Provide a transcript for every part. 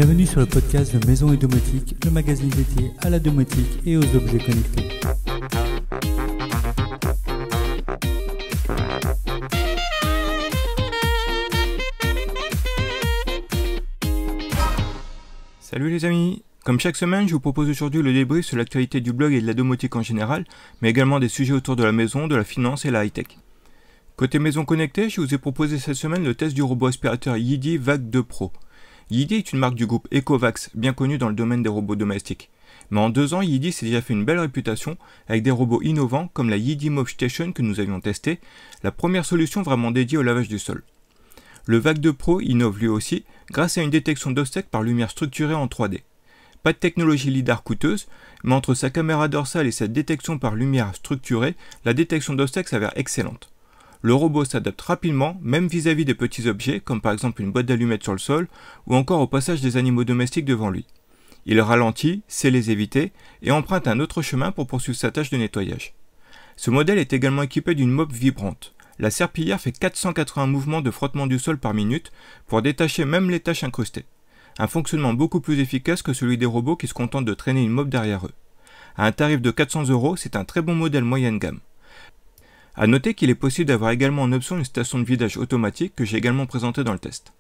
Bienvenue sur le podcast de Maison et Domotique, le magazine dédié à la domotique et aux objets connectés. Salut les amis! Comme chaque semaine, je vous propose aujourd'hui le débrief sur l'actualité du blog et de la domotique en général, mais également des sujets autour de la maison, de la finance et la high-tech. Côté maison connectée, je vous ai proposé cette semaine le test du robot aspirateur Yidi Vac 2 Pro. Yidi est une marque du groupe Ecovacs, bien connue dans le domaine des robots domestiques. Mais en 2 ans, Yidi s'est déjà fait une belle réputation avec des robots innovants comme la Yidi Mop Station que nous avions testé, la première solution vraiment dédiée au lavage du sol. Le Vac 2 Pro innove lui aussi grâce à une détection d'obstacles par lumière structurée en 3D. Pas de technologie LiDAR coûteuse, mais entre sa caméra dorsale et sa détection par lumière structurée, la détection d'obstacles s'avère excellente. Le robot s'adapte rapidement, même vis-à-vis des petits objets, comme par exemple une boîte d'allumettes sur le sol, ou encore au passage des animaux domestiques devant lui. Il ralentit, sait les éviter, et emprunte un autre chemin pour poursuivre sa tâche de nettoyage. Ce modèle est également équipé d'une mop vibrante. La serpillière fait 480 mouvements de frottement du sol par minute pour détacher même les taches incrustées. Un fonctionnement beaucoup plus efficace que celui des robots qui se contentent de traîner une mop derrière eux. À un tarif de 400 €, c'est un très bon modèle moyenne gamme. A noter qu'il est possible d'avoir également en option une station de vidage automatique que j'ai également présentée dans le test.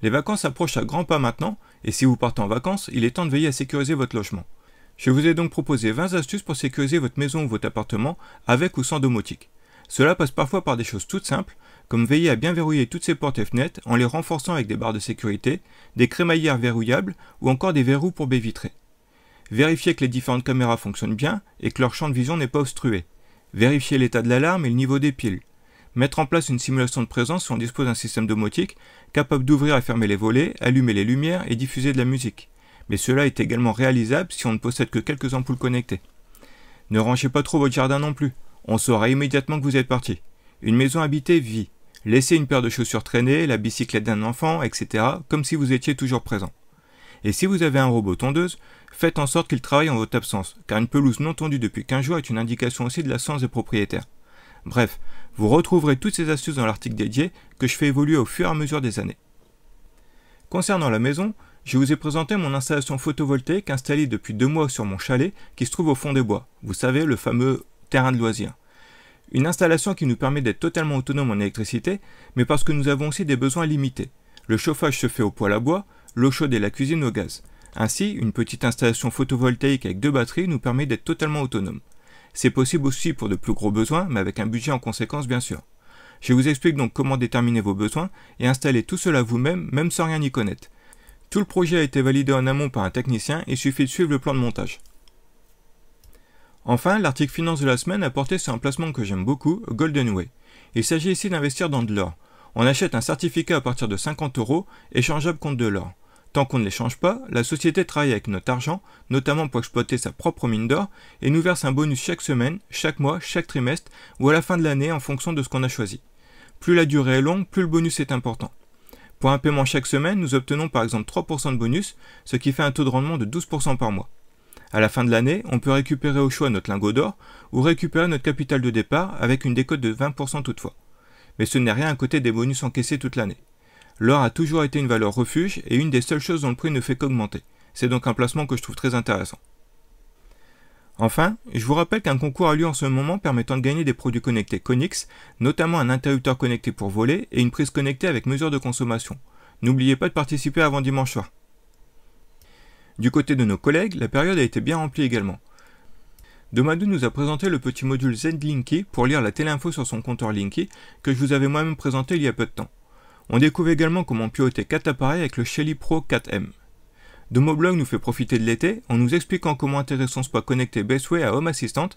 Les vacances approchent à grands pas maintenant, et si vous partez en vacances, il est temps de veiller à sécuriser votre logement. Je vous ai donc proposé 20 astuces pour sécuriser votre maison ou votre appartement, avec ou sans domotique. Cela passe parfois par des choses toutes simples, comme veiller à bien verrouiller toutes ses portes et fenêtres en les renforçant avec des barres de sécurité, des crémaillères verrouillables ou encore des verrous pour baies vitrées. Vérifiez que les différentes caméras fonctionnent bien et que leur champ de vision n'est pas obstrué. Vérifier l'état de l'alarme et le niveau des piles. Mettre en place une simulation de présence si on dispose d'un système domotique capable d'ouvrir et fermer les volets, allumer les lumières et diffuser de la musique. Mais cela est également réalisable si on ne possède que quelques ampoules connectées. Ne rangez pas trop votre jardin non plus. On saura immédiatement que vous êtes parti. Une maison habitée vit. Laissez une paire de chaussures traîner, la bicyclette d'un enfant, etc. comme si vous étiez toujours présent. Et si vous avez un robot tondeuse, faites en sorte qu'il travaille en votre absence, car une pelouse non tondue depuis 15 jours est une indication aussi de l'absence des propriétaires. Bref, vous retrouverez toutes ces astuces dans l'article dédié que je fais évoluer au fur et à mesure des années. Concernant la maison, je vous ai présenté mon installation photovoltaïque installée depuis 2 mois sur mon chalet qui se trouve au fond des bois, vous savez, le fameux terrain de loisirs. Une installation qui nous permet d'être totalement autonome en électricité, mais parce que nous avons aussi des besoins limités. Le chauffage se fait au poêle à bois, l'eau chaude et la cuisine au gaz. Ainsi, une petite installation photovoltaïque avec 2 batteries nous permet d'être totalement autonome. C'est possible aussi pour de plus gros besoins, mais avec un budget en conséquence bien sûr. Je vous explique donc comment déterminer vos besoins et installer tout cela vous-même, même sans rien y connaître. Tout le projet a été validé en amont par un technicien, il suffit de suivre le plan de montage. Enfin, l'article finance de la semaine a porté sur un placement que j'aime beaucoup, Golden Way. Il s'agit ici d'investir dans de l'or. On achète un certificat à partir de 50 € échangeable contre de l'or. Tant qu'on ne l'échange pas, la société travaille avec notre argent, notamment pour exploiter sa propre mine d'or, et nous verse un bonus chaque semaine, chaque mois, chaque trimestre, ou à la fin de l'année en fonction de ce qu'on a choisi. Plus la durée est longue, plus le bonus est important. Pour un paiement chaque semaine, nous obtenons par exemple 3% de bonus, ce qui fait un taux de rendement de 12% par mois. À la fin de l'année, on peut récupérer au choix notre lingot d'or, ou récupérer notre capital de départ avec une décote de 20% toutefois. Mais ce n'est rien à côté des bonus encaissés toute l'année. L'or a toujours été une valeur refuge et une des seules choses dont le prix ne fait qu'augmenter. C'est donc un placement que je trouve très intéressant. Enfin, je vous rappelle qu'un concours a lieu en ce moment permettant de gagner des produits connectés Konix, notamment un interrupteur connecté pour voler et une prise connectée avec mesure de consommation. N'oubliez pas de participer avant dimanche soir. Du côté de nos collègues, la période a été bien remplie également. Domadou nous a présenté le petit module Z-Linky pour lire la téléinfo sur son compteur Linky que je vous avais moi-même présenté il y a peu de temps. On découvre également comment piloter 4 appareils avec le Shelly Pro 4M. Domoblog nous fait profiter de l'été en nous expliquant comment intégrer son spot connecté Bestway à Home Assistant,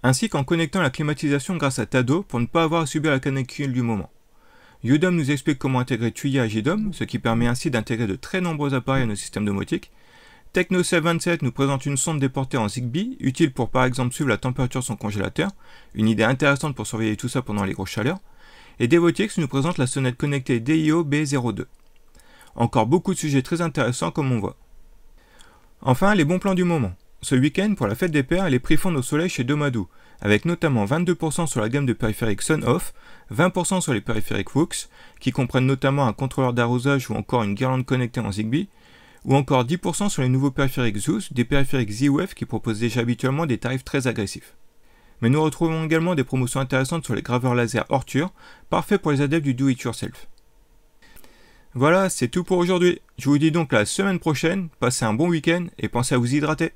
ainsi qu'en connectant la climatisation grâce à Tado pour ne pas avoir à subir la canicule du moment. Udom nous explique comment intégrer Tuya à JDOM, ce qui permet ainsi d'intégrer de très nombreux appareils à nos systèmes domotiques. Techno727 nous présente une sonde déportée en Zigbee, utile pour par exemple suivre la température de son congélateur, une idée intéressante pour surveiller tout ça pendant les grosses chaleurs. Et Devotix nous présente la sonnette connectée DIO B02. Encore beaucoup de sujets très intéressants comme on voit. Enfin, les bons plans du moment. Ce week-end, pour la fête des pères, les prix fondent au soleil chez Domadou, avec notamment 22% sur la gamme de périphériques Sun-Off, 20% sur les périphériques Wux, qui comprennent notamment un contrôleur d'arrosage ou encore une guirlande connectée en Zigbee, ou encore 10% sur les nouveaux périphériques Zeus, des périphériques Z-Wave qui proposent déjà habituellement des tarifs très agressifs. Mais nous retrouvons également des promotions intéressantes sur les graveurs laser Orture, parfait pour les adeptes du do-it-yourself. Voilà, c'est tout pour aujourd'hui. Je vous dis donc à la semaine prochaine, passez un bon week-end et pensez à vous hydrater.